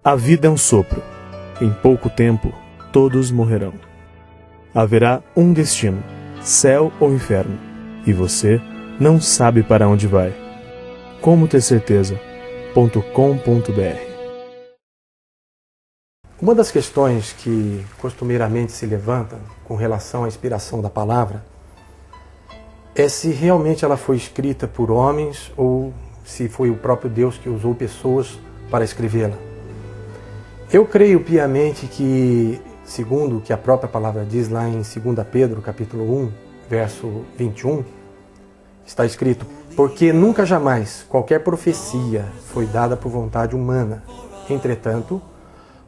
A vida é um sopro. Em pouco tempo, todos morrerão. Haverá um destino, céu ou inferno, e você não sabe para onde vai. Como ter certeza.com.br. Uma das questões que costumeiramente se levanta com relação à inspiração da palavra é se realmente ela foi escrita por homens ou se foi o próprio Deus que usou pessoas para escrevê-la. Eu creio piamente que, segundo o que a própria palavra diz lá em 2 Pedro, capítulo 1, verso 21, está escrito: porque nunca jamais qualquer profecia foi dada por vontade humana. Entretanto,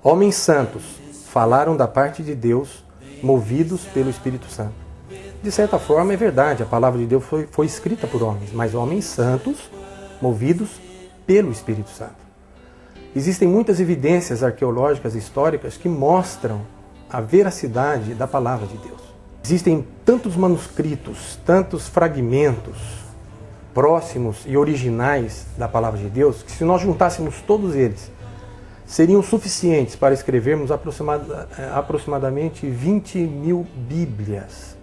homens santos falaram da parte de Deus, movidos pelo Espírito Santo. De certa forma é verdade, a palavra de Deus foi escrita por homens, mas homens santos, movidos pelo Espírito Santo. Existem muitas evidências arqueológicas e históricas que mostram a veracidade da palavra de Deus. Existem tantos manuscritos, tantos fragmentos próximos e originais da palavra de Deus, que se nós juntássemos todos eles, seriam suficientes para escrevermos aproximadamente 20 mil Bíblias.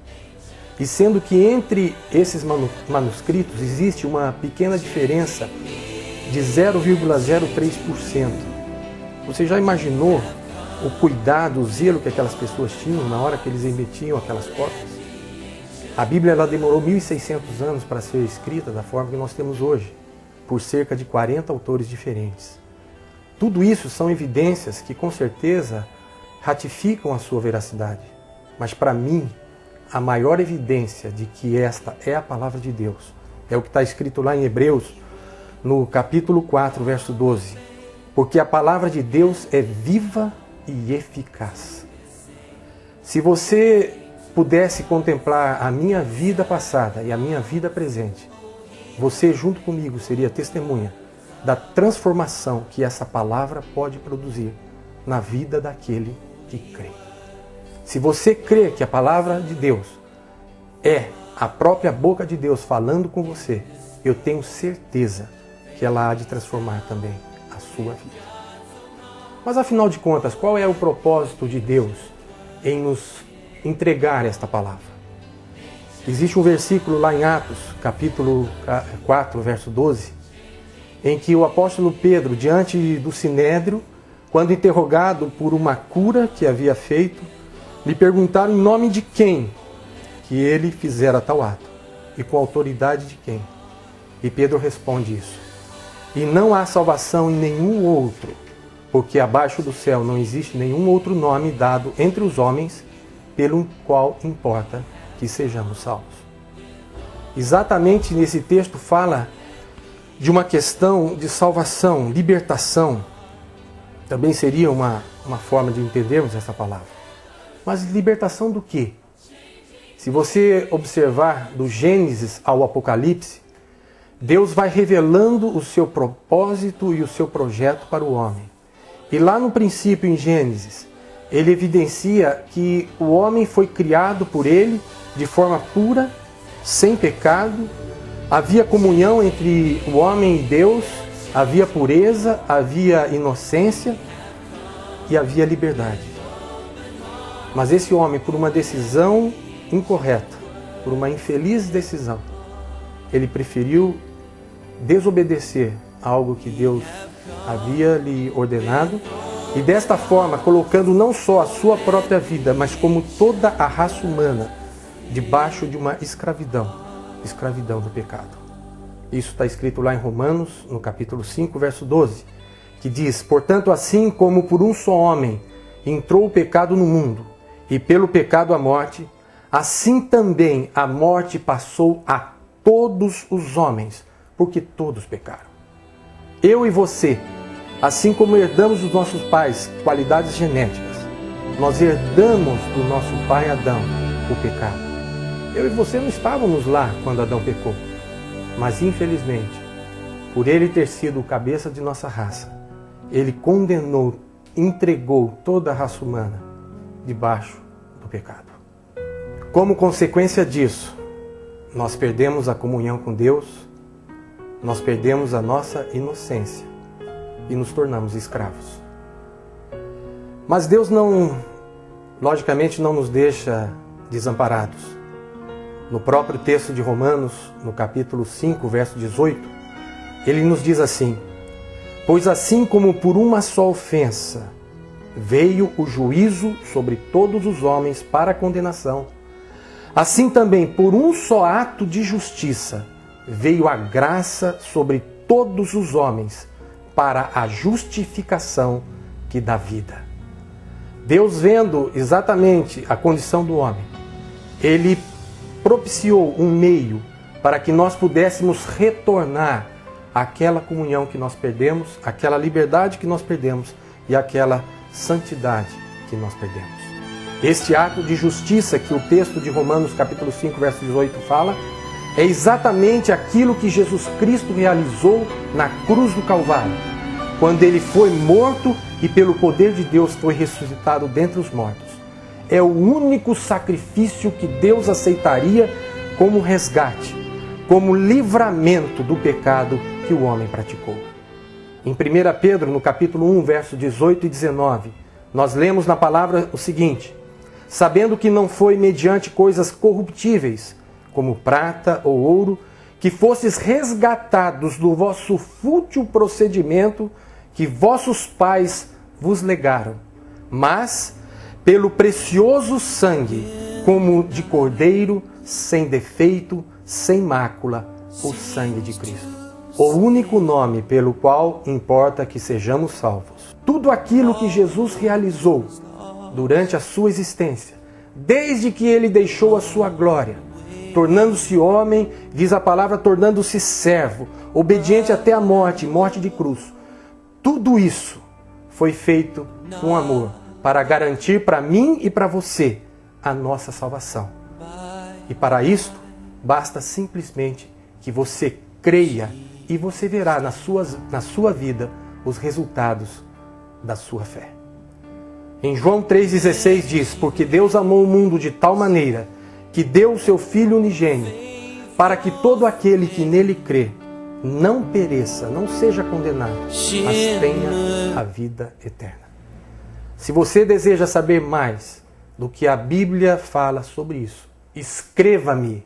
E sendo que entre esses manuscritos existe uma pequena diferença de 0,03%. Você já imaginou o cuidado, o zelo que aquelas pessoas tinham na hora que eles emitiam aquelas cópias? A Bíblia ela demorou 1.600 anos para ser escrita da forma que nós temos hoje, por cerca de 40 autores diferentes. Tudo isso são evidências que com certeza ratificam a sua veracidade. Mas para mim, a maior evidência de que esta é a palavra de Deus é o que está escrito lá em Hebreus, no capítulo 4, verso 12. Porque a palavra de Deus é viva e eficaz. Se você pudesse contemplar a minha vida passada e a minha vida presente, você junto comigo seria testemunha da transformação que essa palavra pode produzir na vida daquele que crê. Se você crê que a palavra de Deus é a própria boca de Deus falando com você, eu tenho certeza que ela há de transformar também a sua vida. Mas afinal de contas, qual é o propósito de Deus em nos entregar esta palavra? Existe um versículo lá em Atos, capítulo 4, verso 12, em que o apóstolo Pedro, diante do Sinédrio, quando interrogado por uma cura que havia feito, lhe perguntaram em nome de quem que ele fizera tal ato e com autoridade de quem. E Pedro responde isso: e não há salvação em nenhum outro, porque abaixo do céu não existe nenhum outro nome dado entre os homens pelo qual importa que sejamos salvos. Exatamente nesse texto fala de uma questão de salvação, libertação. Também seria uma forma de entendermos essa palavra. Mas libertação do quê? Se você observar do Gênesis ao Apocalipse, Deus vai revelando o seu propósito e o seu projeto para o homem. E lá no princípio, em Gênesis, ele evidencia que o homem foi criado por ele de forma pura, sem pecado, havia comunhão entre o homem e Deus, havia pureza, havia inocência e havia liberdade. Mas esse homem, por uma decisão incorreta, por uma infeliz decisão, ele preferiu desobedecer a algo que Deus havia lhe ordenado e desta forma colocando não só a sua própria vida, mas como toda a raça humana debaixo de uma escravidão do pecado. Isso está escrito lá em Romanos, no capítulo 5, verso 12, que diz: portanto, assim como por um só homem entrou o pecado no mundo, e pelo pecado a morte, assim também a morte passou a todos os homens, porque todos pecaram. Eu e você, assim como herdamos dos nossos pais qualidades genéticas, nós herdamos do nosso pai Adão o pecado. Eu e você não estávamos lá quando Adão pecou, mas infelizmente, por ele ter sido o cabeça de nossa raça, ele condenou, entregou toda a raça humana debaixo do pecado. Como consequência disso, nós perdemos a comunhão com Deus, nós perdemos a nossa inocência e nos tornamos escravos. Mas Deus logicamente não nos deixa desamparados. No próprio texto de Romanos, no capítulo 5, verso 18, ele nos diz assim: pois assim como por uma só ofensa veio o juízo sobre todos os homens para a condenação, assim também por um só ato de justiça veio a graça sobre todos os homens para a justificação que dá vida. Deus, vendo exatamente a condição do homem, Ele propiciou um meio para que nós pudéssemos retornar àquela comunhão que nós perdemos, àquela liberdade que nós perdemos e àquela santidade que nós perdemos. Este ato de justiça que o texto de Romanos capítulo 5, verso 18 fala, é exatamente aquilo que Jesus Cristo realizou na cruz do Calvário, quando Ele foi morto e pelo poder de Deus foi ressuscitado dentre os mortos. É o único sacrifício que Deus aceitaria como resgate, como livramento do pecado que o homem praticou. Em 1 Pedro, no capítulo 1, verso 18 e 19, nós lemos na palavra o seguinte: sabendo que não foi mediante coisas corruptíveis, como prata ou ouro, que fostes resgatados do vosso fútil procedimento que vossos pais vos legaram, mas pelo precioso sangue, como de cordeiro, sem defeito, sem mácula, o sangue de Cristo. O único nome pelo qual importa que sejamos salvos. Tudo aquilo que Jesus realizou durante a sua existência, desde que Ele deixou a sua glória, tornando-se homem, diz a palavra, tornando-se servo, obediente até a morte, morte de cruz. Tudo isso foi feito com amor, para garantir para mim e para você a nossa salvação. E para isto, basta simplesmente que você creia e você verá na sua vida os resultados da sua fé. Em João 3,16 diz: porque Deus amou o mundo de tal maneira que deu o seu Filho unigênito, para que todo aquele que nele crê não pereça, não seja condenado, mas tenha a vida eterna. Se você deseja saber mais do que a Bíblia fala sobre isso, escreva-me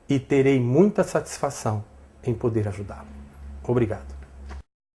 e terei muita satisfação em poder ajudá-lo. Obrigado.